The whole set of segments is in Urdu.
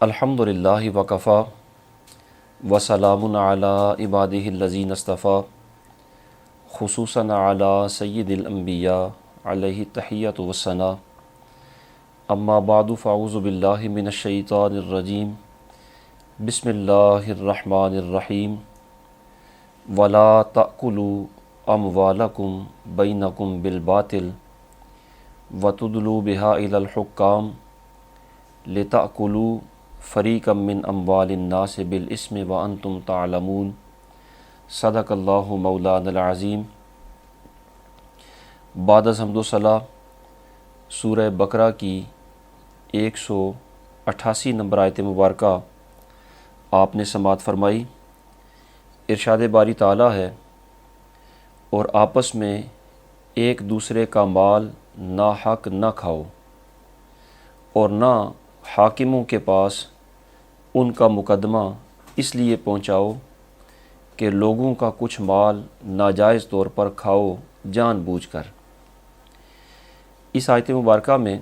الحمدللہ وکفا وسلام علی عبادہ الذین اصطفیٰ خصوصاً علی سید الانبیاء علیہ التحیۃ والثناء اما بعد فاعوذ باللہ من الشیطان الرجیم بسم اللہ الرحمن الرحیم ولا تأکلوا اموالکم بینکم بالباطل وتدلوا بها الی الحکام لتأکلوا فریقا من اموال الناس بالاسم وانتم تعلمون صدق اللہ مولانا العظیم۔ بعد از حمد و ثنا سورہ بقرہ کی 188 نمبر آیت مبارکہ آپ نے سماعت فرمائی۔ ارشاد باری تعالیٰ ہے، اور آپس میں ایک دوسرے کا مال ناحق نہ کھاؤ اور نہ حاکموں کے پاس ان کا مقدمہ اس لیے پہنچاؤ کہ لوگوں کا کچھ مال ناجائز طور پر کھاؤ جان بوجھ کر۔ اس آیت مبارکہ میں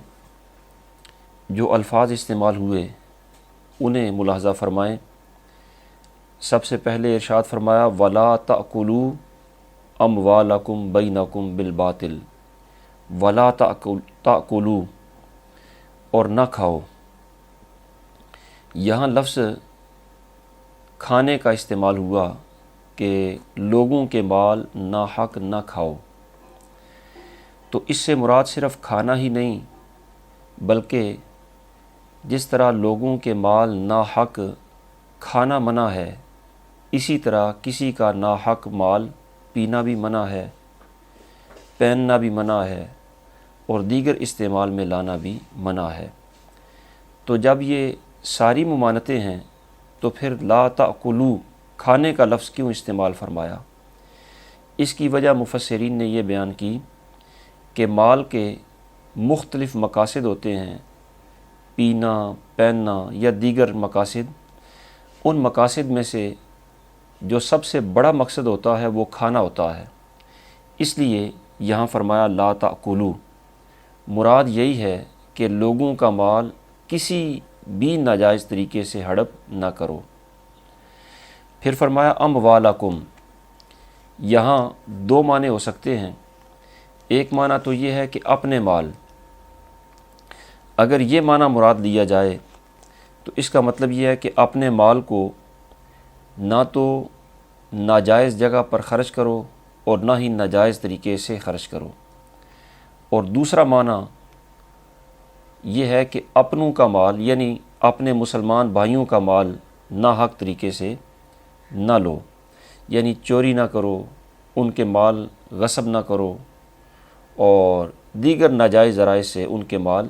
جو الفاظ استعمال ہوئے انہیں ملاحظہ فرمائیں۔ سب سے پہلے ارشاد فرمایا وَلَا تَأْكُلُوا أَمْوَالَكُمْ بَيْنَكُمْ بِالْبَاطِلِ، وَلَا تَأْكُلُوا، اور نہ کھاؤ۔ یہاں لفظ کھانے کا استعمال ہوا کہ لوگوں کے مال ناحق نہ کھاؤ، تو اس سے مراد صرف کھانا ہی نہیں بلکہ جس طرح لوگوں کے مال ناحق کھانا منع ہے، اسی طرح کسی کا ناحق مال پینا بھی منع ہے، پہننا بھی منع ہے، اور دیگر استعمال میں لانا بھی منع ہے۔ تو جب یہ ساری ممانتیں ہیں تو پھر لا تأکلوا کھانے کا لفظ کیوں استعمال فرمایا؟ اس کی وجہ مفسرین نے یہ بیان کی کہ مال کے مختلف مقاصد ہوتے ہیں، پینا، پہننا یا دیگر مقاصد۔ ان مقاصد میں سے جو سب سے بڑا مقصد ہوتا ہے وہ کھانا ہوتا ہے، اس لیے یہاں فرمایا لا تأکلوا۔ مراد یہی ہے کہ لوگوں کا مال کسی بھی ناجائز طریقے سے ہڑپ نہ کرو۔ پھر فرمایا اموالکم، یہاں دو معنی ہو سکتے ہیں۔ ایک معنی تو یہ ہے کہ اپنے مال، اگر یہ معنی مراد لیا جائے تو اس کا مطلب یہ ہے کہ اپنے مال کو نہ تو ناجائز جگہ پر خرچ کرو اور نہ ہی ناجائز طریقے سے خرچ کرو۔ اور دوسرا معنی یہ ہے کہ اپنوں کا مال یعنی اپنے مسلمان بھائیوں کا مال ناحق طریقے سے نہ لو، یعنی چوری نہ کرو، ان کے مال غصب نہ کرو اور دیگر ناجائز ذرائع سے ان کے مال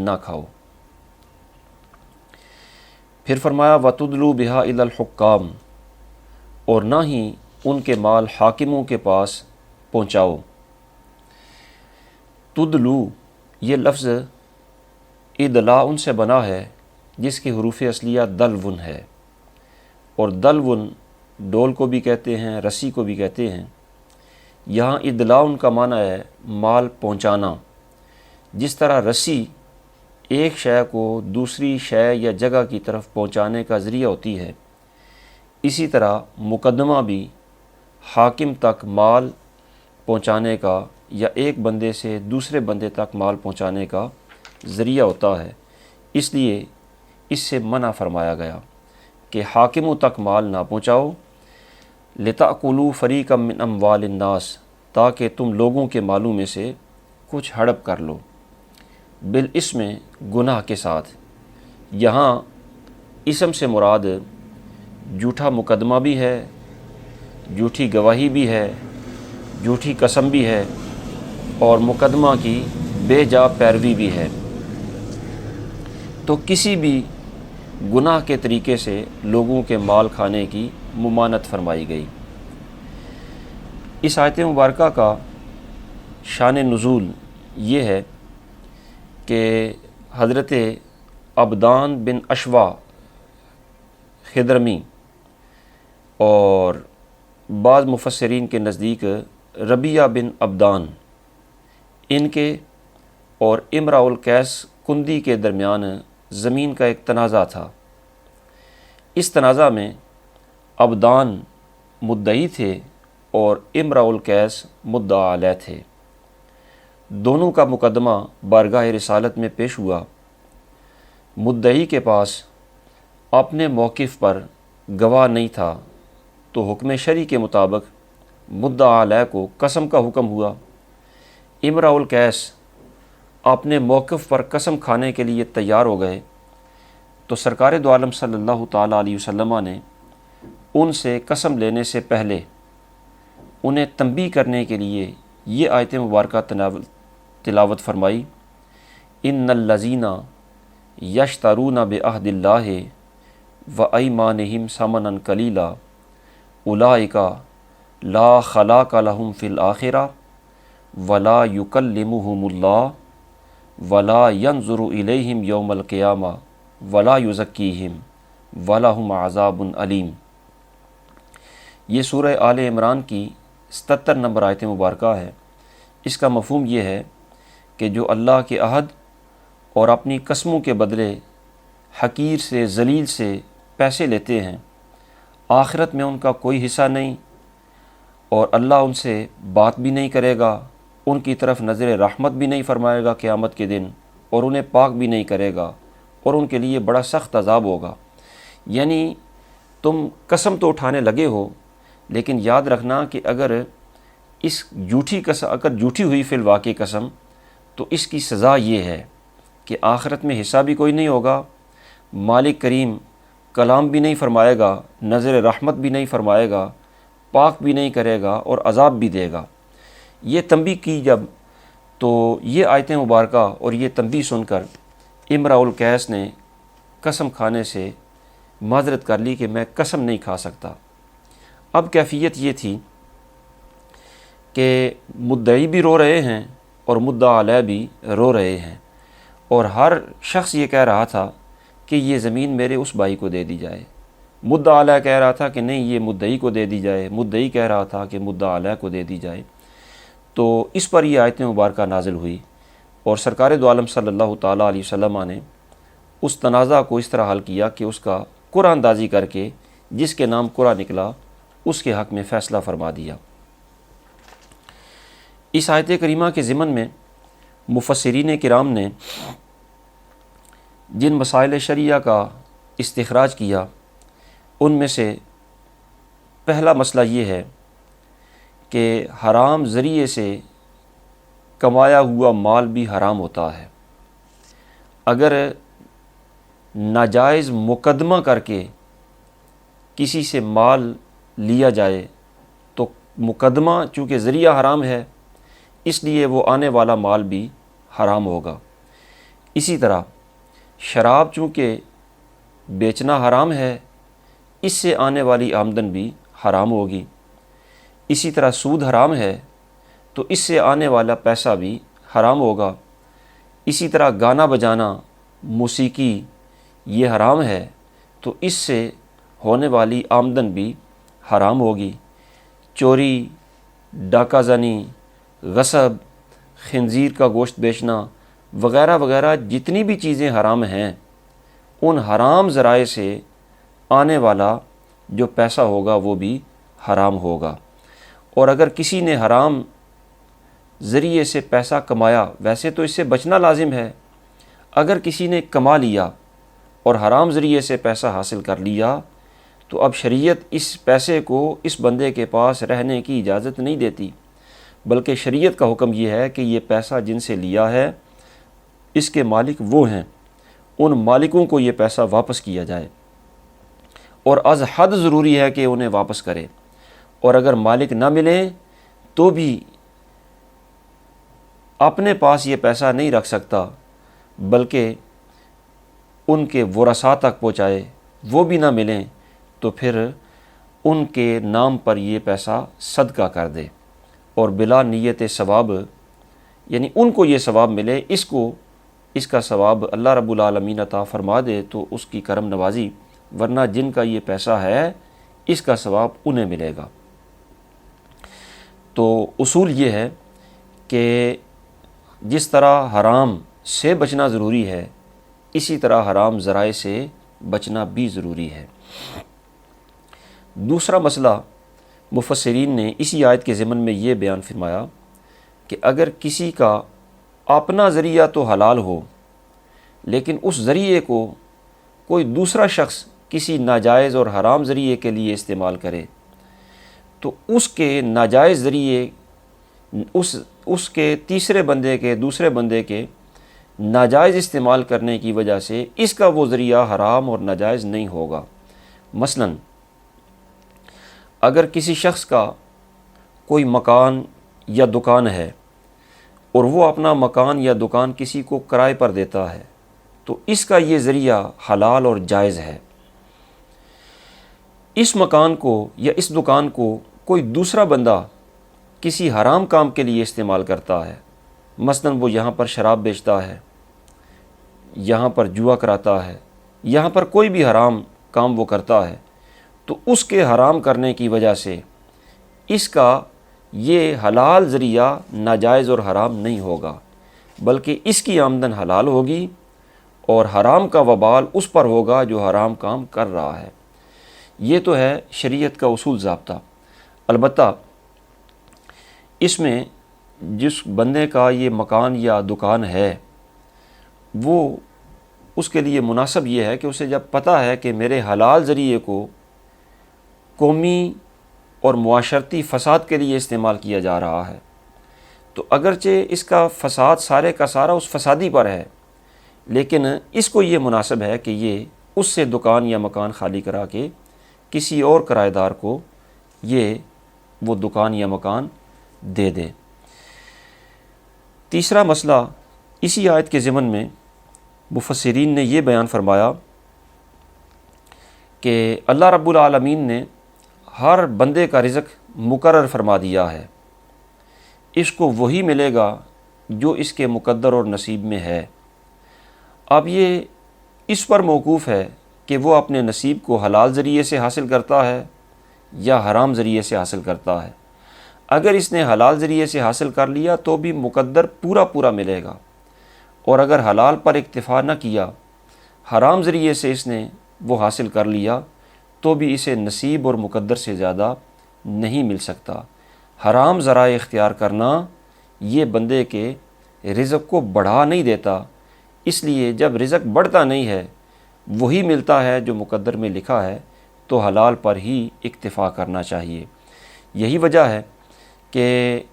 نہ کھاؤ۔ پھر فرمایا وَتُدْلُوا بِهَا إِلَى الْحُكَّامِ، اور نہ ہی ان کے مال حاکموں کے پاس پہنچاؤ۔ تدلو یہ لفظ ادلاء سے بنا ہے جس کی حروف اصلیہ دلون ہے، اور دلون ڈول کو بھی کہتے ہیں، رسی کو بھی کہتے ہیں۔ یہاں ادلاء کا معنی ہے مال پہنچانا۔ جس طرح رسی ایک شے کو دوسری شے یا جگہ کی طرف پہنچانے کا ذریعہ ہوتی ہے، اسی طرح مقدمہ بھی حاکم تک مال پہنچانے کا یا ایک بندے سے دوسرے بندے تک مال پہنچانے کا ذریعہ ہوتا ہے۔ اس لیے اس سے منع فرمایا گیا کہ حاکموں تک مال نہ پہنچاؤ، لتأکلوا فریقا من اموال الناس، تاکہ تم لوگوں کے مالوں میں سے کچھ ہڑپ کر لو، بالاسم گناہ کے ساتھ۔ یہاں اسم سے مراد جھوٹا مقدمہ بھی ہے، جھوٹی گواہی بھی ہے، جھوٹی قسم بھی ہے، اور مقدمہ کی بے جا پیروی بھی ہے۔ تو کسی بھی گناہ کے طریقے سے لوگوں کے مال کھانے کی ممانعت فرمائی گئی۔ اس آیت مبارکہ کا شان نزول یہ ہے کہ حضرت عبدان بن اشوا خضرمی اور بعض مفسرین کے نزدیک ربیہ بن عبدان، ان کے اور امراء القیس کندی کے درمیان زمین کا ایک تنازع تھا۔ اس تنازع میں عبدان مدعی تھے اور امرؤ القیس مدعا علیہ تھے۔ دونوں کا مقدمہ بارگاہ رسالت میں پیش ہوا۔ مدعی کے پاس اپنے موقف پر گواہ نہیں تھا تو حکم شرعی کے مطابق مدعا علیہ کو قسم کا حکم ہوا۔ امرؤ القیس اپنے موقف پر قسم کھانے کے لیے تیار ہو گئے تو سرکار دو عالم صلی اللہ تعالیٰ علیہ وسلم نے ان سے قسم لینے سے پہلے انہیں تنبیہ کرنے کے لیے یہ آیت مبارکہ تلاوت فرمائی، ان الذین یشترون بعہد اللہ وایمانہم ثمنا قلیلا اولئک لا خلاق لہم فی الآخرہ ولا یکلمہم اللہ ولا ینظر الیہم یوم القیامہ ولا یزکیہم ولہم عذاب علیم۔ یہ سورہ آل عمران کی 77 نمبر آیت مبارکہ ہے۔ اس کا مفہوم یہ ہے کہ جو اللہ کے عہد اور اپنی قسموں کے بدلے حقیر سے ذلیل سے پیسے لیتے ہیں، آخرت میں ان کا کوئی حصہ نہیں اور اللہ ان سے بات بھی نہیں کرے گا، ان کی طرف نظر رحمت بھی نہیں فرمائے گا قیامت کے دن، اور انہیں پاک بھی نہیں کرے گا، اور ان کے لیے بڑا سخت عذاب ہوگا۔ یعنی تم قسم تو اٹھانے لگے ہو، لیکن یاد رکھنا کہ اگر جھوٹی ہوئی فی الواقع قسم تو اس کی سزا یہ ہے کہ آخرت میں حصہ بھی کوئی نہیں ہوگا، مالک کریم کلام بھی نہیں فرمائے گا، نظر رحمت بھی نہیں فرمائے گا، پاک بھی نہیں کرے گا اور عذاب بھی دے گا۔ یہ تنبیہ کی جب تو یہ آیت مبارکہ اور یہ تنبیہ سن کر امرؤ القیس نے قسم کھانے سے معذرت کر لی کہ میں قسم نہیں کھا سکتا۔ اب کیفیت یہ تھی کہ مدعی بھی رو رہے ہیں اور مدعا علیہ بھی رو رہے ہیں، اور ہر شخص یہ کہہ رہا تھا کہ یہ زمین میرے اس بھائی کو دے دی جائے۔ مدعا علیہ کہہ رہا تھا کہ نہیں یہ مدعی کو دے دی جائے، مدعی کہہ رہا تھا کہ مدعا علیہ کو دے دی جائے۔ تو اس پر یہ آیت مبارکہ نازل ہوئی اور سرکار دو عالم صلی اللہ تعالیٰ علیہ وسلم نے اس تنازع کو اس طرح حل کیا کہ اس کا قرآن اندازی کر کے جس کے نام قرآن نکلا اس کے حق میں فیصلہ فرما دیا۔ اس آیت کریمہ کے ضمن میں مفسرین کرام نے جن مسائل شرعیہ کا استخراج کیا ان میں سے پہلا مسئلہ یہ ہے کہ حرام ذریعے سے کمایا ہوا مال بھی حرام ہوتا ہے۔ اگر ناجائز مقدمہ کر کے کسی سے مال لیا جائے تو مقدمہ چونکہ ذریعہ حرام ہے اس لیے وہ آنے والا مال بھی حرام ہوگا۔ اسی طرح شراب چونکہ بیچنا حرام ہے اس سے آنے والی آمدن بھی حرام ہوگی۔ اسی طرح سود حرام ہے تو اس سے آنے والا پیسہ بھی حرام ہوگا۔ اسی طرح گانا بجانا، موسیقی یہ حرام ہے تو اس سے ہونے والی آمدن بھی حرام ہوگی۔ چوری، ڈاکہ زنی، غصب، خنزیر کا گوشت بیچنا وغیرہ وغیرہ جتنی بھی چیزیں حرام ہیں ان حرام ذرائع سے آنے والا جو پیسہ ہوگا وہ بھی حرام ہوگا۔ اور اگر کسی نے حرام ذریعے سے پیسہ کمایا، ویسے تو اس سے بچنا لازم ہے، اگر کسی نے کما لیا اور حرام ذریعے سے پیسہ حاصل کر لیا تو اب شریعت اس پیسے کو اس بندے کے پاس رہنے کی اجازت نہیں دیتی، بلکہ شریعت کا حکم یہ ہے کہ یہ پیسہ جن سے لیا ہے اس کے مالک وہ ہیں، ان مالکوں کو یہ پیسہ واپس کیا جائے، اور از حد ضروری ہے کہ انہیں واپس کرے، اور اگر مالک نہ ملیں تو بھی اپنے پاس یہ پیسہ نہیں رکھ سکتا بلکہ ان کے ورثاء تک پہنچائے، وہ بھی نہ ملیں تو پھر ان کے نام پر یہ پیسہ صدقہ کر دے، اور بلا نیت ثواب، یعنی ان کو یہ ثواب ملے، اس کا ثواب اللہ رب العالمین عطا فرما دے تو اس کی کرم نوازی، ورنہ جن کا یہ پیسہ ہے اس کا ثواب انہیں ملے گا۔ تو اصول یہ ہے کہ جس طرح حرام سے بچنا ضروری ہے اسی طرح حرام ذرائع سے بچنا بھی ضروری ہے۔ دوسرا مسئلہ مفسرین نے اسی آیت کے ضمن میں یہ بیان فرمایا کہ اگر کسی کا اپنا ذریعہ تو حلال ہو لیکن اس ذریعے کو کوئی دوسرا شخص کسی ناجائز اور حرام ذریعے کے لیے استعمال کرے تو اس کے ناجائز ذریعے اس کے تیسرے بندے کے دوسرے بندے کے ناجائز استعمال کرنے کی وجہ سے اس کا وہ ذریعہ حرام اور ناجائز نہیں ہوگا۔ مثلاً اگر کسی شخص کا کوئی مکان یا دکان ہے اور وہ اپنا مکان یا دکان کسی کو کرائے پر دیتا ہے تو اس کا یہ ذریعہ حلال اور جائز ہے۔ اس مکان کو یا اس دکان کو کوئی دوسرا بندہ کسی حرام کام کے لیے استعمال کرتا ہے، مثلاً وہ یہاں پر شراب بیچتا ہے، یہاں پر جوا کراتا ہے، یہاں پر کوئی بھی حرام کام وہ کرتا ہے، تو اس کے حرام کرنے کی وجہ سے اس کا یہ حلال ذریعہ ناجائز اور حرام نہیں ہوگا، بلکہ اس کی آمدن حلال ہوگی اور حرام کا وبال اس پر ہوگا جو حرام کام کر رہا ہے۔ یہ تو ہے شریعت کا اصول ضابطہ۔ البتہ اس میں جس بندے کا یہ مکان یا دکان ہے وہ اس کے لیے مناسب یہ ہے کہ اسے جب پتہ ہے کہ میرے حلال ذریعے کو قومی اور معاشرتی فساد کے لیے استعمال کیا جا رہا ہے، تو اگرچہ اس کا فساد سارے کا سارا اس فسادی پر ہے، لیکن اس کو یہ مناسب ہے کہ یہ اس سے دکان یا مکان خالی کرا کے کسی اور کرایہ دار کو یہ وہ دکان یا مکان دے دے۔ تیسرا مسئلہ اسی آیت کے ضمن میں مفسرین نے یہ بیان فرمایا کہ اللہ رب العالمین نے ہر بندے کا رزق مقرر فرما دیا ہے، اس کو وہی ملے گا جو اس کے مقدر اور نصیب میں ہے۔ اب یہ اس پر موقوف ہے کہ وہ اپنے نصیب کو حلال ذریعے سے حاصل کرتا ہے یا حرام ذریعے سے حاصل کرتا ہے۔ اگر اس نے حلال ذریعے سے حاصل کر لیا تو بھی مقدر پورا ملے گا، اور اگر حلال پر اکتفا نہ کیا، حرام ذریعے سے اس نے وہ حاصل کر لیا تو بھی اسے نصیب اور مقدر سے زیادہ نہیں مل سکتا۔ حرام ذرائع اختیار کرنا یہ بندے کے رزق کو بڑھا نہیں دیتا، اس لیے جب رزق بڑھتا نہیں ہے، وہی ملتا ہے جو مقدر میں لکھا ہے، تو حلال پر ہی اکتفا کرنا چاہیے۔ یہی وجہ ہے کہ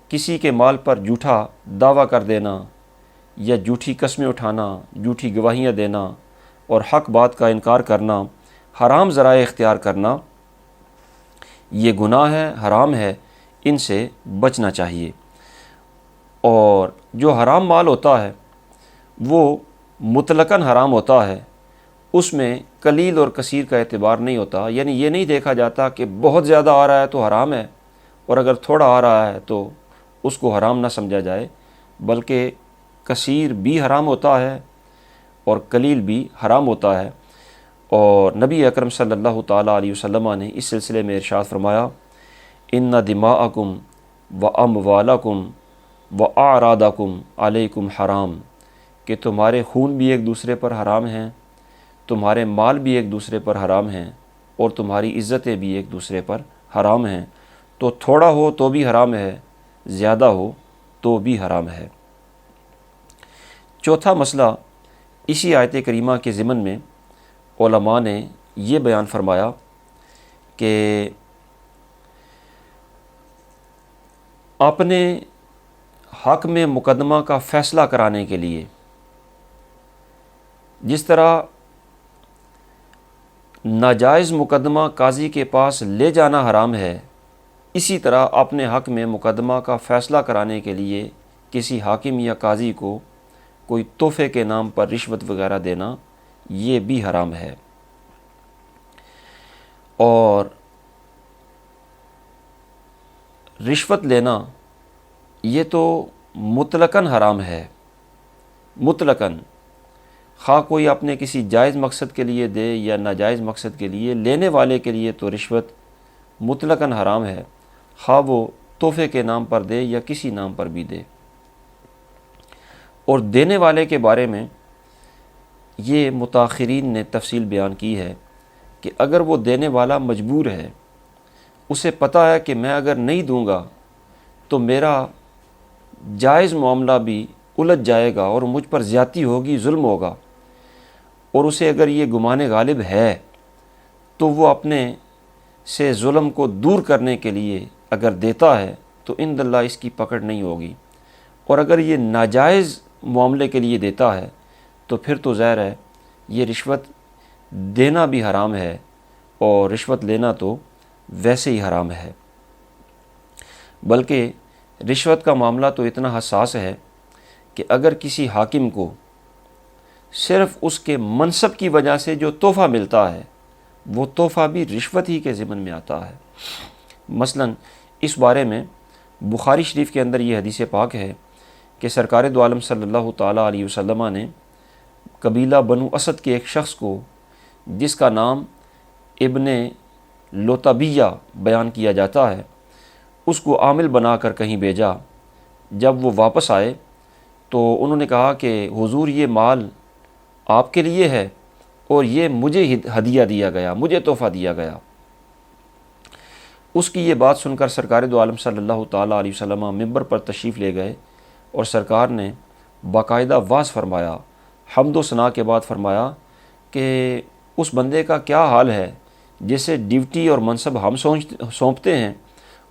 کسی کے مال پر جھوٹا دعویٰ کر دینا یا جھوٹی قسمیں اٹھانا، جھوٹی گواہیاں دینا اور حق بات کا انکار کرنا، حرام ذرائع اختیار کرنا، یہ گناہ ہے، حرام ہے، ان سے بچنا چاہیے۔ اور جو حرام مال ہوتا ہے وہ مطلقاً حرام ہوتا ہے، اس میں قلیل اور کثیر کا اعتبار نہیں ہوتا، یعنی یہ نہیں دیکھا جاتا کہ بہت زیادہ آ رہا ہے تو حرام ہے اور اگر تھوڑا آ رہا ہے تو اس کو حرام نہ سمجھا جائے، بلکہ کثیر بھی حرام ہوتا ہے اور قلیل بھی حرام ہوتا ہے۔ اور نبی اکرم صلی اللہ تعالیٰ علیہ وسلم نے اس سلسلے میں ارشاد فرمایا، ان دماءکم و اموالکم و اعراضکم علیکم حرام، کہ تمہارے خون بھی ایک دوسرے پر حرام ہیں، تمہارے مال بھی ایک دوسرے پر حرام ہیں، اور تمہاری عزتیں بھی ایک دوسرے پر حرام ہیں، تو تھوڑا ہو تو بھی حرام ہے، زیادہ ہو تو بھی حرام ہے۔ چوتھا مسئلہ اسی آیت کریمہ کے ضمن میں علماء نے یہ بیان فرمایا کہ اپنے حق میں مقدمہ کا فیصلہ کرانے کے لیے جس طرح ناجائز مقدمہ قاضی کے پاس لے جانا حرام ہے، اسی طرح اپنے حق میں مقدمہ کا فیصلہ کرانے کے لیے کسی حاکم یا قاضی کو کوئی تحفے کے نام پر رشوت وغیرہ دینا یہ بھی حرام ہے۔ اور رشوت لینا یہ تو مطلقاً حرام ہے، مطلقاً، خواہ کوئی اپنے کسی جائز مقصد کے لیے دے یا ناجائز مقصد کے لیے، لینے والے کے لیے تو رشوت مطلقاً حرام ہے، خواہ وہ تحفے کے نام پر دے یا کسی نام پر بھی دے۔ اور دینے والے کے بارے میں یہ متاخرین نے تفصیل بیان کی ہے کہ اگر وہ دینے والا مجبور ہے، اسے پتہ ہے کہ میں اگر نہیں دوں گا تو میرا جائز معاملہ بھی الجھ جائے گا اور مجھ پر زیادتی ہوگی، ظلم ہوگا، اور اسے اگر یہ گمان غالب ہے تو وہ اپنے سے ظلم کو دور کرنے کے لیے اگر دیتا ہے تو عند اللہ اس کی پکڑ نہیں ہوگی، اور اگر یہ ناجائز معاملے کے لیے دیتا ہے تو پھر تو ظاہر ہے یہ رشوت دینا بھی حرام ہے، اور رشوت لینا تو ویسے ہی حرام ہے۔ بلکہ رشوت کا معاملہ تو اتنا حساس ہے کہ اگر کسی حاکم کو صرف اس کے منصب کی وجہ سے جو تحفہ ملتا ہے وہ تحفہ بھی رشوت ہی کے ضمن میں آتا ہے۔ مثلا اس بارے میں بخاری شریف کے اندر یہ حدیث پاک ہے کہ سرکار دو عالم صلی اللہ تعالیٰ علیہ وسلم نے قبیلہ بنو اسد کے ایک شخص کو، جس کا نام ابن لوتبیہ بیان کیا جاتا ہے، اس کو عامل بنا کر کہیں بھیجا۔ جب وہ واپس آئے تو انہوں نے کہا کہ حضور یہ مال آپ کے لیے ہے اور یہ مجھے ہدیہ دیا گیا، مجھے تحفہ دیا گیا۔ اس کی یہ بات سن کر سرکار دو عالم صلی اللہ تعالیٰ علیہ وسلم ممبر پر تشریف لے گئے اور سرکار نے باقاعدہ واعظ فرمایا، حمد و ثنا کے بعد فرمایا کہ اس بندے کا کیا حال ہے جسے ڈیوٹی اور منصب ہم سونپتے ہیں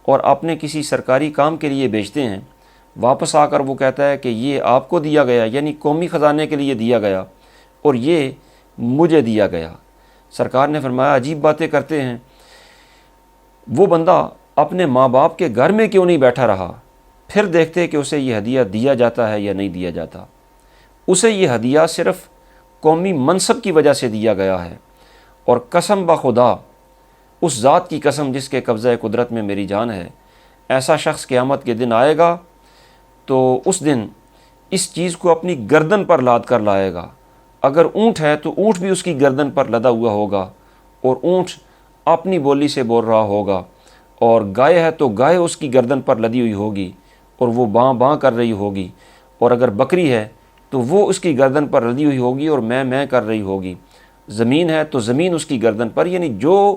اور اپنے کسی سرکاری کام کے لیے بھیجتے ہیں، واپس آ کر وہ کہتا ہے کہ یہ آپ کو دیا گیا، یعنی قومی خزانے کے لیے دیا گیا اور یہ مجھے دیا گیا۔ سرکار نے فرمایا عجیب باتیں کرتے ہیں، وہ بندہ اپنے ماں باپ کے گھر میں کیوں نہیں بیٹھا رہا، پھر دیکھتے کہ اسے یہ ہدیہ دیا جاتا ہے یا نہیں دیا جاتا۔ اسے یہ ہدیہ صرف قومی منصب کی وجہ سے دیا گیا ہے، اور قسم بخدا، اس ذات کی قسم جس کے قبضہ قدرت میں میری جان ہے، ایسا شخص قیامت کے دن آئے گا تو اس دن اس چیز کو اپنی گردن پر لاد کر لائے گا۔ اگر اونٹ ہے تو اونٹ بھی اس کی گردن پر لدا ہوا ہوگا، اور اونٹ اپنی بولی سے بول رہا ہوگا، اور گائے ہے تو گائے اس کی گردن پر لدی ہوئی ہوگی اور وہ باں باں کر رہی ہوگی، اور اگر بکری ہے تو وہ اس کی گردن پر لدی ہوئی ہوگی اور میں کر رہی ہوگی، زمین ہے تو زمین اس کی گردن پر، یعنی جو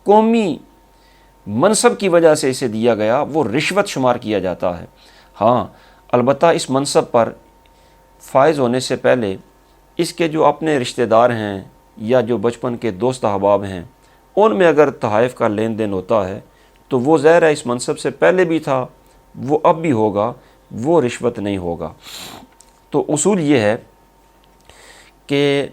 قومی منصب کی وجہ سے اسے دیا گیا وہ رشوت شمار کیا جاتا ہے۔ ہاں البتہ اس منصب پر فائز ہونے سے پہلے اس کے جو اپنے رشتہ دار ہیں یا جو بچپن کے دوست احباب ہیں، ان میں اگر تحائف کا لین دین ہوتا ہے تو وہ ظاہر ہے اس منصب سے پہلے بھی تھا، وہ اب بھی ہوگا، وہ رشوت نہیں ہوگا۔ تو اصول یہ ہے کہ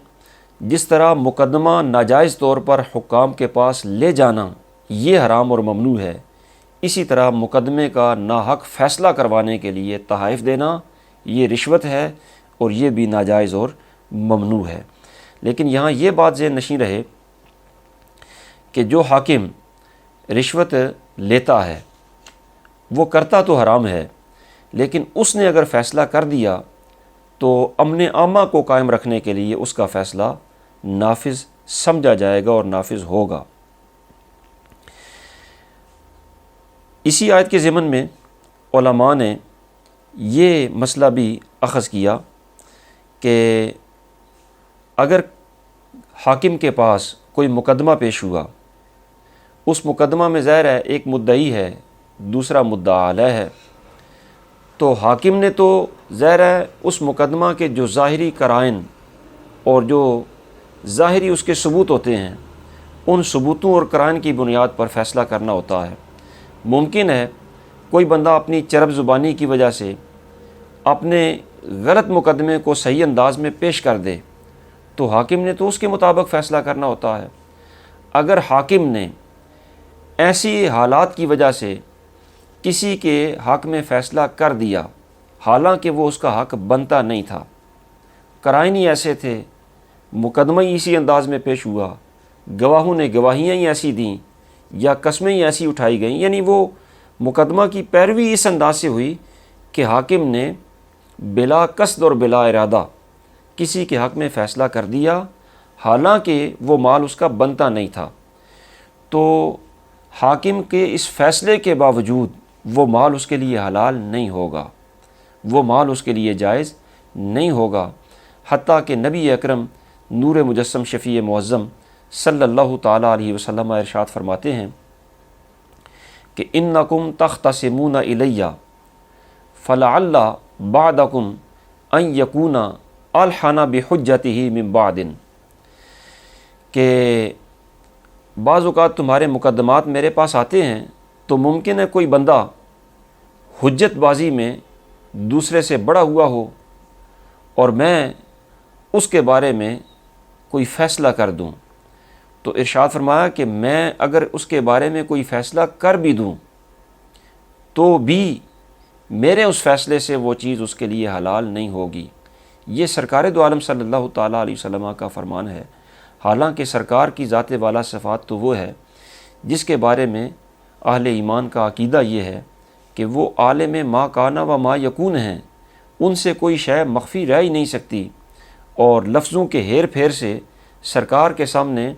جس طرح مقدمہ ناجائز طور پر حکام کے پاس لے جانا یہ حرام اور ممنوع ہے، اسی طرح مقدمے کا ناحق فیصلہ کروانے کے لیے تحائف دینا یہ رشوت ہے، اور یہ بھی ناجائز اور ممنوع ہے۔ لیکن یہاں یہ بات ذہن نشین رہے کہ جو حاکم رشوت لیتا ہے وہ کرتا تو حرام ہے، لیکن اس نے اگر فیصلہ کر دیا تو امن عامہ کو قائم رکھنے کے لیے اس کا فیصلہ نافذ سمجھا جائے گا اور نافذ ہوگا۔ اسی آیت کے ضمن میں علماء نے یہ مسئلہ بھی اخذ کیا کہ اگر حاکم کے پاس کوئی مقدمہ پیش ہوا، اس مقدمہ میں ظاہر ہے ایک مدعی ہے، دوسرا مدعا علیہ ہے، تو حاکم نے تو ظاہر ہے اس مقدمہ کے جو ظاہری قرائن اور جو ظاہری اس کے ثبوت ہوتے ہیں، ان ثبوتوں اور قرائن کی بنیاد پر فیصلہ کرنا ہوتا ہے۔ ممکن ہے کوئی بندہ اپنی چرب زبانی کی وجہ سے اپنے غلط مقدمے کو صحیح انداز میں پیش کر دے، تو حاکم نے تو اس کے مطابق فیصلہ کرنا ہوتا ہے۔ اگر حاکم نے ایسی حالات کی وجہ سے کسی کے حق میں فیصلہ کر دیا حالانکہ وہ اس کا حق بنتا نہیں تھا، قرائن ہی ایسے تھے، مقدمہ ہی اسی انداز میں پیش ہوا، گواہوں نے گواہیاں ہی ایسی دیں یا قسمیں ہی ایسی اٹھائی گئیں، یعنی وہ مقدمہ کی پیروی اس انداز سے ہوئی کہ حاکم نے بلا قصد اور بلا ارادہ کسی کے حق میں فیصلہ کر دیا حالانکہ وہ مال اس کا بنتا نہیں تھا، تو حاکم کے اس فیصلے کے باوجود وہ مال اس کے لیے حلال نہیں ہوگا، وہ مال اس کے لیے جائز نہیں ہوگا، حتیٰ کہ نبی اکرم نور مجسم شفیع معظم صلی اللہ تعالیٰ علیہ وسلم ارشاد فرماتے ہیں کہ انکم تختصمون الیہ فلعل بعدکم ان یکون الحن بحجتہ من بعد، کہ بعض اوقات تمہارے مقدمات میرے پاس آتے ہیں تو ممکن ہے کوئی بندہ حجت بازی میں دوسرے سے بڑا ہوا ہو اور میں اس کے بارے میں کوئی فیصلہ کر دوں۔ تو ارشاد فرمایا کہ میں اگر اس کے بارے میں کوئی فیصلہ کر بھی دوں تو بھی میرے اس فیصلے سے وہ چیز اس کے لیے حلال نہیں ہوگی۔ یہ سرکار دو عالم صلی اللہ تعالیٰ علیہ وسلم کا فرمان ہے۔ حالانکہ سرکار کی ذات والا صفات تو وہ ہے جس کے بارے میں اہل ایمان کا عقیدہ یہ ہے کہ وہ عالم ما کانا و ما یکون ہیں، ان سے کوئی شے مخفی رہ ہی نہیں سکتی، اور لفظوں کے ہیر پھیر سے سرکار کے سامنے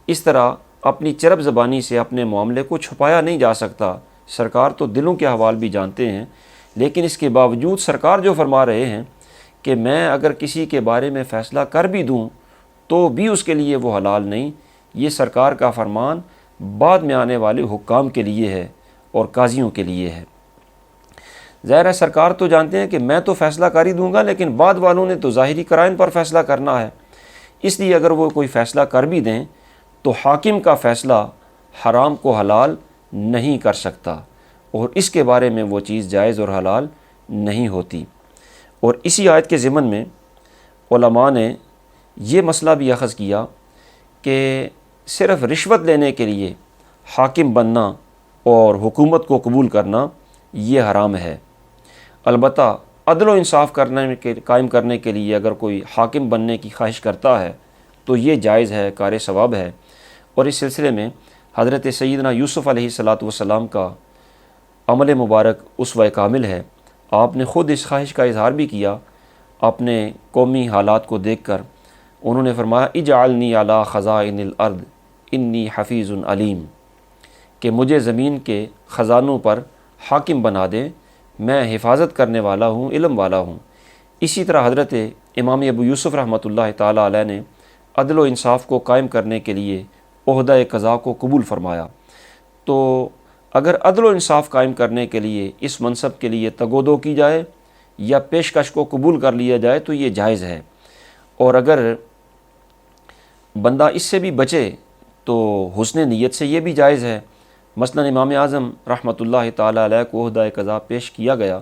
اس طرح اپنی چرب زبانی سے اپنے معاملے کو چھپایا نہیں جا سکتا۔ سرکار تو دلوں کے احوال بھی جانتے ہیں، لیکن اس کے باوجود سرکار جو فرما رہے ہیں کہ میں اگر کسی کے بارے میں فیصلہ کر بھی دوں تو بھی اس کے لیے وہ حلال نہیں۔ یہ سرکار کا فرمان بعد میں آنے والے حکام کے لیے ہے اور قاضیوں کے لیے ہے۔ ظاہر ہے سرکار تو جانتے ہیں کہ میں تو فیصلہ کر ہی دوں گا، لیکن بعد والوں نے تو ظاہری قرائن پر فیصلہ کرنا ہے، اس لیے اگر وہ کوئی فیصلہ کر بھی دیں تو حاکم کا فیصلہ حرام کو حلال نہیں کر سکتا، اور اس کے بارے میں وہ چیز جائز اور حلال نہیں ہوتی۔ اور اسی آیت کے ضمن میں علماء نے یہ مسئلہ بھی اخذ کیا کہ صرف رشوت لینے کے لیے حاکم بننا اور حکومت کو قبول کرنا یہ حرام ہے۔ البتہ عدل و انصاف قائم کرنے کے لیے اگر کوئی حاکم بننے کی خواہش کرتا ہے تو یہ جائز ہے، کار ثواب ہے۔ اور اس سلسلے میں حضرت سیدنا یوسف علیہ السلام کا عمل مبارک اسوہ کامل ہے۔ آپ نے خود اس خواہش کا اظہار بھی کیا اپنے قومی حالات کو دیکھ کر۔ انہوں نے فرمایا اجعلنی علی خزائن الارض انی حفیظ علیم، کہ مجھے زمین کے خزانوں پر حاکم بنا دیں، میں حفاظت کرنے والا ہوں، علم والا ہوں۔ اسی طرح حضرت امام ابو یوسف رحمۃ اللہ تعالیٰ علیہ نے عدل و انصاف کو قائم کرنے کے لیے عہدہ قضاء کو قبول فرمایا۔ تو اگر عدل و انصاف قائم کرنے کے لیے اس منصب کے لیے تگ و دو کی جائے یا پیشکش کو قبول کر لیا جائے تو یہ جائز ہے، اور اگر بندہ اس سے بھی بچے تو حسن نیت سے یہ بھی جائز ہے۔ مثلا امام اعظم رحمۃ اللہ تعالیٰ علیہ کو عہدہ قضاء پیش کیا گیا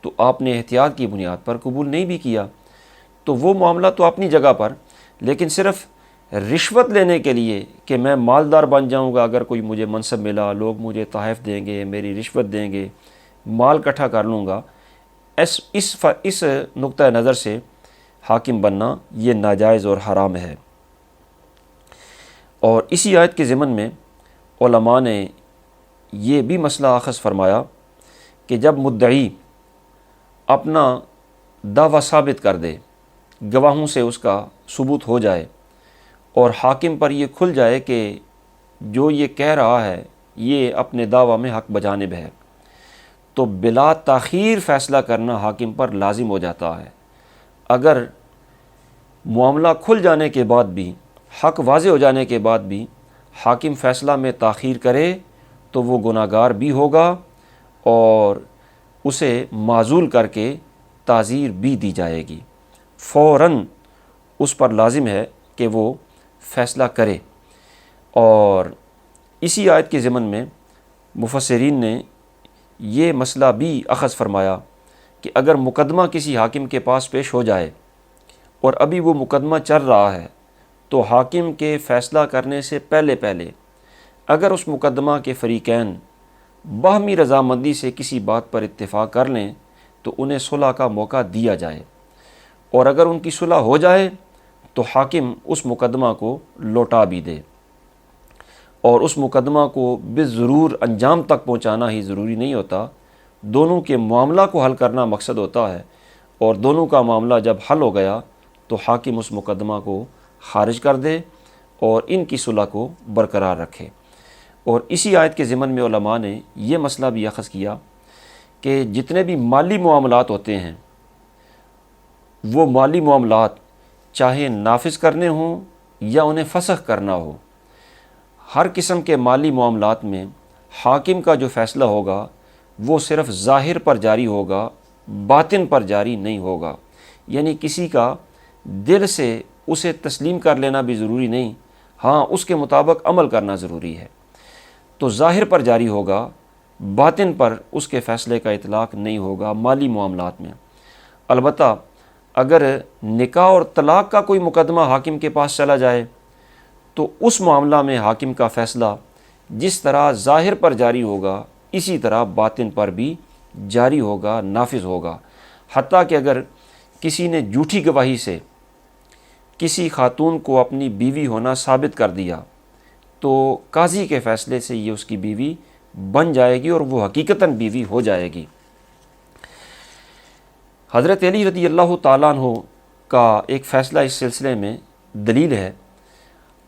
تو آپ نے احتیاط کی بنیاد پر قبول نہیں بھی کیا، تو وہ معاملہ تو اپنی جگہ پر، لیکن صرف رشوت لینے کے لیے کہ میں مالدار بن جاؤں گا، اگر کوئی مجھے منصب ملا، لوگ مجھے تحائف دیں گے، میری رشوت دیں گے، مال اکٹھا کر لوں گا، اس نقطہ نظر سے حاکم بننا یہ ناجائز اور حرام ہے۔ اور اسی آیت کے ضمن میں علماء نے یہ بھی مسئلہ اخذ فرمایا کہ جب مدعی اپنا دعویٰ ثابت کر دے، گواہوں سے اس کا ثبوت ہو جائے اور حاکم پر یہ کھل جائے کہ جو یہ کہہ رہا ہے یہ اپنے دعویٰ میں حق بجانب ہے، تو بلا تاخیر فیصلہ کرنا حاکم پر لازم ہو جاتا ہے۔ اگر معاملہ کھل جانے کے بعد بھی، حق واضح ہو جانے کے بعد بھی حاکم فیصلہ میں تاخیر کرے تو وہ گناہ گار بھی ہوگا اور اسے معزول کر کے تعزیر بھی دی جائے گی۔ فوراً اس پر لازم ہے کہ وہ فیصلہ کرے۔ اور اسی آیت کے ضمن میں مفسرین نے یہ مسئلہ بھی اخذ فرمایا کہ اگر مقدمہ کسی حاکم کے پاس پیش ہو جائے اور ابھی وہ مقدمہ چل رہا ہے تو حاکم کے فیصلہ کرنے سے پہلے اگر اس مقدمہ کے فریقین باہمی رضامندی سے کسی بات پر اتفاق کر لیں تو انہیں صلح کا موقع دیا جائے، اور اگر ان کی صلح ہو جائے تو حاکم اس مقدمہ کو لوٹا بھی دے، اور اس مقدمہ کو بالضرور انجام تک پہنچانا ہی ضروری نہیں ہوتا، دونوں کے معاملہ کو حل کرنا مقصد ہوتا ہے، اور دونوں کا معاملہ جب حل ہو گیا تو حاکم اس مقدمہ کو خارج کر دے اور ان کی صلح کو برقرار رکھے۔ اور اسی آیت کے ضمن میں علماء نے یہ مسئلہ بھی اخذ کیا کہ جتنے بھی مالی معاملات ہوتے ہیں وہ مالی معاملات چاہے نافذ کرنے ہوں یا انہیں فسخ کرنا ہو، ہر قسم کے مالی معاملات میں حاکم کا جو فیصلہ ہوگا وہ صرف ظاہر پر جاری ہوگا، باطن پر جاری نہیں ہوگا۔ یعنی کسی کا دل سے اسے تسلیم کر لینا بھی ضروری نہیں، ہاں اس کے مطابق عمل کرنا ضروری ہے۔ تو ظاہر پر جاری ہوگا، باطن پر اس کے فیصلے کا اطلاق نہیں ہوگا مالی معاملات میں۔ البتہ اگر نکاح اور طلاق کا کوئی مقدمہ حاکم کے پاس چلا جائے تو اس معاملہ میں حاکم کا فیصلہ جس طرح ظاہر پر جاری ہوگا اسی طرح باطن پر بھی جاری ہوگا، نافذ ہوگا۔ حتیٰ کہ اگر کسی نے جھوٹی گواہی سے کسی خاتون کو اپنی بیوی ہونا ثابت کر دیا تو قاضی کے فیصلے سے یہ اس کی بیوی بن جائے گی اور وہ حقیقتاً بیوی ہو جائے گی۔ حضرت علی رضی اللہ تعالیٰ عنہ کا ایک فیصلہ اس سلسلے میں دلیل ہے۔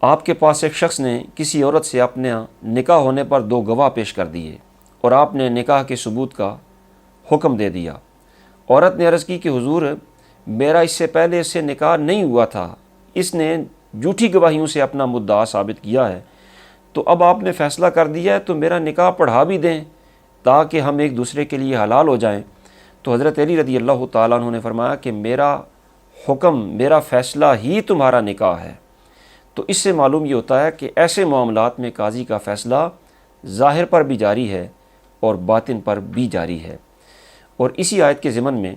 آپ کے پاس ایک شخص نے کسی عورت سے اپنے نکاح ہونے پر 2 گواہ پیش کر دیے اور آپ نے نکاح کے ثبوت کا حکم دے دیا۔ عورت نے عرض کی کہ حضور میرا اس سے پہلے اس سے نکاح نہیں ہوا تھا، اس نے جھوٹی گواہیوں سے اپنا مدعا ثابت کیا ہے، تو اب آپ نے فیصلہ کر دیا ہے تو میرا نکاح پڑھا بھی دیں تاکہ ہم ایک دوسرے کے لیے حلال ہو جائیں۔ تو حضرت علی رضی اللہ تعالیٰ عنہ نے فرمایا کہ میرا حکم، میرا فیصلہ ہی تمہارا نکاح ہے۔ تو اس سے معلوم یہ ہوتا ہے کہ ایسے معاملات میں قاضی کا فیصلہ ظاہر پر بھی جاری ہے اور باطن پر بھی جاری ہے۔ اور اسی آیت کے ضمن میں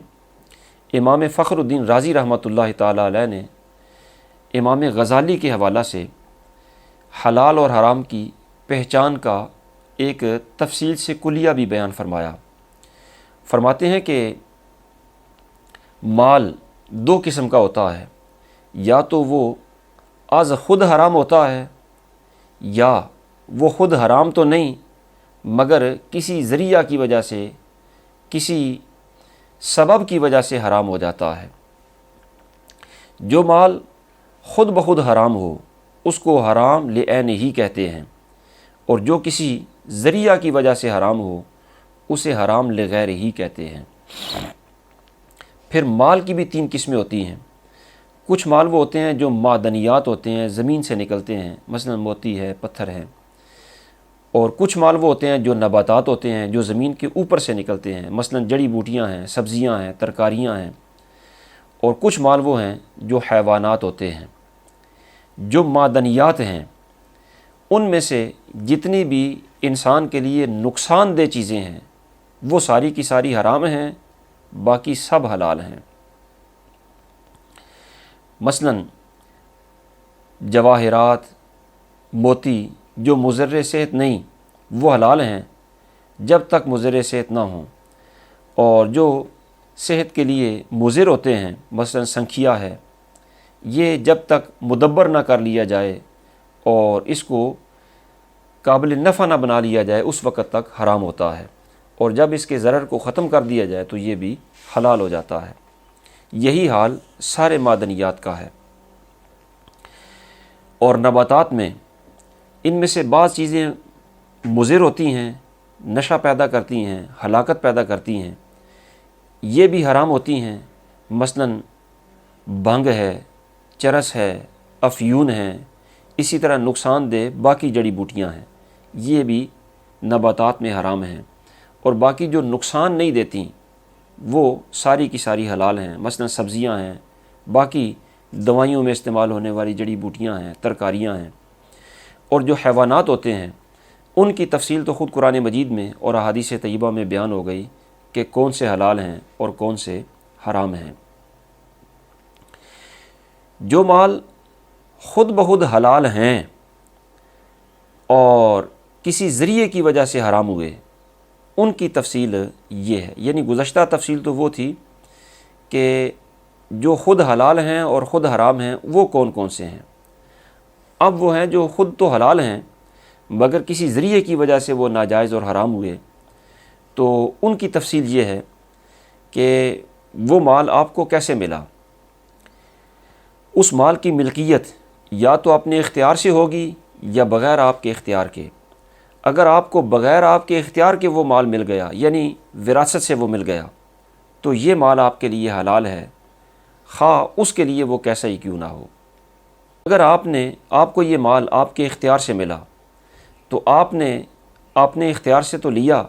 امام فخر الدین رازی رحمۃ اللہ تعالیٰ علیہ نے امام غزالی کے حوالہ سے حلال اور حرام کی پہچان کا ایک تفصیل سے کلیہ بھی بیان فرمایا۔ فرماتے ہیں کہ مال 2 قسم کا ہوتا ہے، یا تو وہ از خود حرام ہوتا ہے یا وہ خود حرام تو نہیں مگر کسی ذریعہ کی وجہ سے، کسی سبب کی وجہ سے حرام ہو جاتا ہے۔ جو مال خود بخود حرام ہو اس کو حرام لعینہ ہی کہتے ہیں، اور جو کسی ذریعہ کی وجہ سے حرام ہو اسے حرام لغیر ہی کہتے ہیں۔ پھر مال کی بھی 3 قسمیں ہوتی ہیں۔ کچھ مال وہ ہوتے ہیں جو معدنیات ہوتے ہیں، زمین سے نکلتے ہیں، مثلا موتی ہے، پتھر ہیں، اور کچھ مال وہ ہوتے ہیں جو نباتات ہوتے ہیں جو زمین کے اوپر سے نکلتے ہیں، مثلا جڑی بوٹیاں ہیں، سبزیاں ہیں، ترکاریاں ہیں، اور کچھ مال وہ ہیں جو حیوانات ہوتے ہیں۔ جو معدنیات ہیں ان میں سے جتنی بھی انسان کے لیے نقصان دہ چیزیں ہیں وہ ساری کی ساری حرام ہیں، باقی سب حلال ہیں۔ مثلا جواہرات، موتی جو مضر صحت نہیں وہ حلال ہیں جب تک مضر صحت نہ ہوں، اور جو صحت کے لیے مضر ہوتے ہیں مثلا سنکھیا ہے، یہ جب تک مدبر نہ کر لیا جائے اور اس کو قابل نفع نہ بنا لیا جائے اس وقت تک حرام ہوتا ہے، اور جب اس کے ضرر کو ختم کر دیا جائے تو یہ بھی حلال ہو جاتا ہے۔ یہی حال سارے معدنیات کا ہے۔ اور نباتات میں ان میں سے بعض چیزیں مضر ہوتی ہیں، نشہ پیدا کرتی ہیں، ہلاکت پیدا کرتی ہیں، یہ بھی حرام ہوتی ہیں۔ مثلا بھنگ ہے، چرس ہے، افیون ہے، اسی طرح نقصان دہ باقی جڑی بوٹیاں ہیں، یہ بھی نباتات میں حرام ہیں۔ اور باقی جو نقصان نہیں دیتی وہ ساری کی ساری حلال ہیں، مثلا سبزیاں ہیں، باقی دوائیوں میں استعمال ہونے والی جڑی بوٹیاں ہیں، ترکاریاں ہیں۔ اور جو حیوانات ہوتے ہیں ان کی تفصیل تو خود قرآن مجید میں اور احادیث طیبہ میں بیان ہو گئی کہ کون سے حلال ہیں اور کون سے حرام ہیں۔ جو مال خود بخود حلال ہیں اور کسی ذریعے کی وجہ سے حرام ہوئے ان کی تفصیل یہ ہے، یعنی گزشتہ تفصیل تو وہ تھی کہ جو خود حلال ہیں اور خود حرام ہیں وہ کون کون سے ہیں۔ اب وہ ہیں جو خود تو حلال ہیں مگر کسی ذریعے کی وجہ سے وہ ناجائز اور حرام ہوئے، تو ان کی تفصیل یہ ہے کہ وہ مال آپ کو کیسے ملا۔ اس مال کی ملکیت یا تو اپنے اختیار سے ہوگی یا بغیر آپ کے اختیار کے۔ اگر آپ کو بغیر آپ کے اختیار کے وہ مال مل گیا، یعنی وراثت سے وہ مل گیا، تو یہ مال آپ کے لیے حلال ہے، خواہ اس کے لیے وہ کیسا ہی کیوں نہ ہو۔ اگر آپ کو یہ مال آپ کے اختیار سے ملا تو آپ نے اختیار سے تو لیا،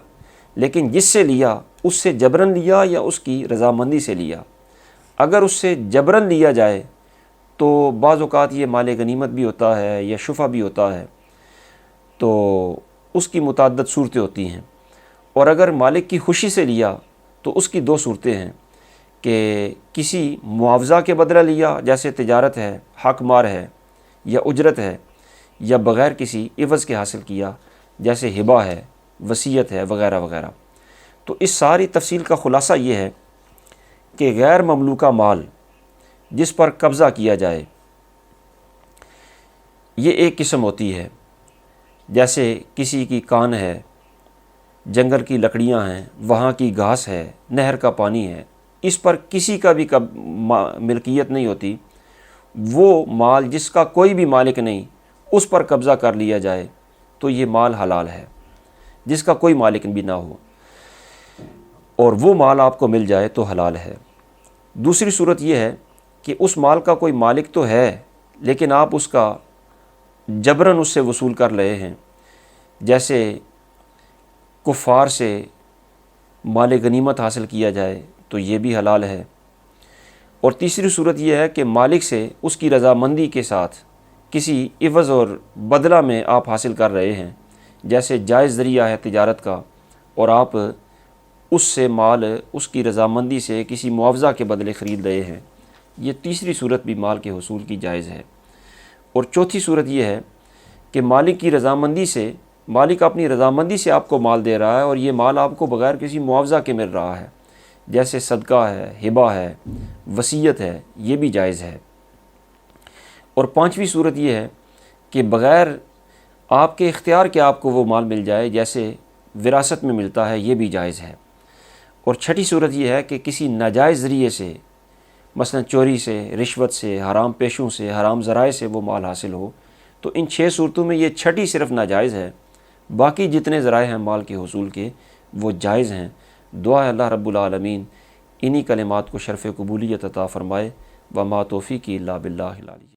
لیکن جس سے لیا اس سے جبراً لیا یا اس کی رضامندی سے لیا؟ اگر اس سے جبراً لیا جائے تو بعض اوقات یہ مال غنیمت بھی ہوتا ہے یا شفع بھی ہوتا ہے، تو اس کی متعدد صورتیں ہوتی ہیں۔ اور اگر مالک کی خوشی سے لیا تو اس کی دو صورتیں ہیں کہ کسی معاوضہ کے بدلہ لیا، جیسے تجارت ہے، حق مار ہے یا اجرت ہے، یا بغیر کسی عوض کے حاصل کیا، جیسے ہبہ ہے، وصیت ہے، وغیرہ وغیرہ۔ تو اس ساری تفصیل کا خلاصہ یہ ہے کہ غیر مملوکہ مال جس پر قبضہ کیا جائے یہ ایک قسم ہوتی ہے، جیسے کسی کی کان ہے، جنگل کی لکڑیاں ہیں، وہاں کی گھاس ہے، نہر کا پانی ہے، اس پر کسی کا بھی ملکیت نہیں ہوتی۔ وہ مال جس کا کوئی بھی مالک نہیں، اس پر قبضہ کر لیا جائے تو یہ مال حلال ہے، جس کا کوئی مالک بھی نہ ہو، اور وہ مال آپ کو مل جائے تو حلال ہے۔ دوسری صورت یہ ہے کہ اس مال کا کوئی مالک تو ہے، لیکن آپ اس کا جبراً اس سے وصول کر رہے ہیں، جیسے کفار سے مال غنیمت حاصل کیا جائے تو یہ بھی حلال ہے۔ اور تیسری صورت یہ ہے کہ مالک سے اس کی رضامندی کے ساتھ کسی عوض اور بدلہ میں آپ حاصل کر رہے ہیں، جیسے جائز ذریعہ ہے تجارت کا، اور آپ اس سے مال اس کی رضامندی سے کسی معاوضہ کے بدلے خرید رہے ہیں، یہ تیسری صورت بھی مال کے حصول کی جائز ہے۔ اور چوتھی صورت یہ ہے کہ مالک کی رضامندی سے، مالک اپنی رضامندی سے آپ کو مال دے رہا ہے اور یہ مال آپ کو بغیر کسی معاوضہ کے مل رہا ہے، جیسے صدقہ ہے، ہبہ ہے، وصیت ہے، یہ بھی جائز ہے۔ اور پانچویں صورت یہ ہے کہ بغیر آپ کے اختیار کے آپ کو وہ مال مل جائے، جیسے وراثت میں ملتا ہے، یہ بھی جائز ہے۔ اور چھٹی صورت یہ ہے کہ کسی ناجائز ذریعے سے، مثلا چوری سے، رشوت سے، حرام پیشوں سے، حرام ذرائع سے وہ مال حاصل ہو، تو ان 6 صورتوں میں یہ چھٹی صرف ناجائز ہے، باقی جتنے ذرائع ہیں مال کے حصول کے وہ جائز ہیں۔ دعا ہے اللہ رب العالمین انہی کلمات کو شرف قبولیت عطا فرمائے۔ وما توفیقی الا باللہ العلی۔